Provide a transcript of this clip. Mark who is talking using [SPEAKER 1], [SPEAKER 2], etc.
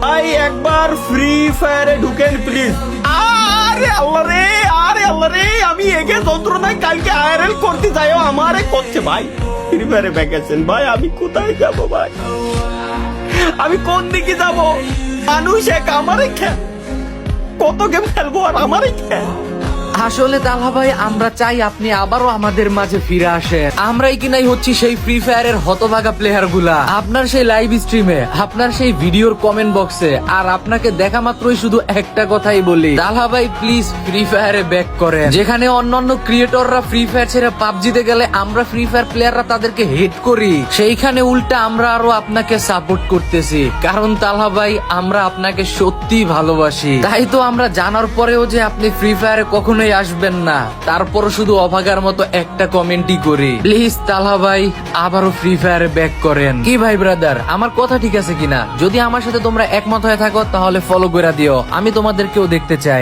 [SPEAKER 1] ভাই একবার ফ্রি ফায়ারে ঢুকেন প্লিজ। আরে আল্লাহ রে, আরে আল্লাহ রে, আমি এগে যন্ত্রণায় কালকে আইআরএল করতে যাইও আমারে করছে ভাই। ফ্রি ফায়ারে ব্যাকেছেন ভাই, আমি কোথায় যাব ভাই? আমি কোন দিকে যাব? মানুষ এক আমারে খেল, কত গেম খেলবো আর আমারে খেল।
[SPEAKER 2] আসলে তালহা ভাই, আমরা চাই আপনি আবারও আমাদের মাঝে ফিরে আসেন। আমরাই কিনাই হচ্ছি সেই ফ্রি ফায়ারের হতভাগা প্লেয়ার গুলা। আপনার সেই লাইভ স্ট্রিমে, আপনার সেই ভিডিওর কমেন্ট বক্সে, আর আপনাকে দেখা মাত্রই শুধু একটা কথাই বলি, তালহা ভাই প্লিজ ফ্রি ফায়ারে ব্যাক করেন। যেখানে অন্যান্য ক্রিয়েটররা ফ্রি ফায়ার ছেড়ে পাবজিতে গেলে আমরা ফ্রি ফায়ার প্লেয়াররা তাদেরকে হেট করি, সেইখানে উল্টা আমরা আরো আপনাকে সাপোর্ট করতেছি। কারণ তালহা ভাই, আমরা আপনাকে সত্যি ভালোবাসি। তাই তো আমরা জানার পরেও যে আপনি ফ্রি ফায়ারে কখনোই আসবেন না, তারপর শুধু অভাগার মতো একটা কমেন্টই করি। প্লিজ তালহা ভাই, আবারও ফ্রি ফায়ারে ব্যাক করেন। কি ভাই ব্রাদার, আমার কথা ঠিক আছে কিনা? যদি আমার সাথে তোমরা একমত হয়ে থাকো তাহলে ফলো করে দিও, আমি তোমাদেরকেও দেখতে চাই।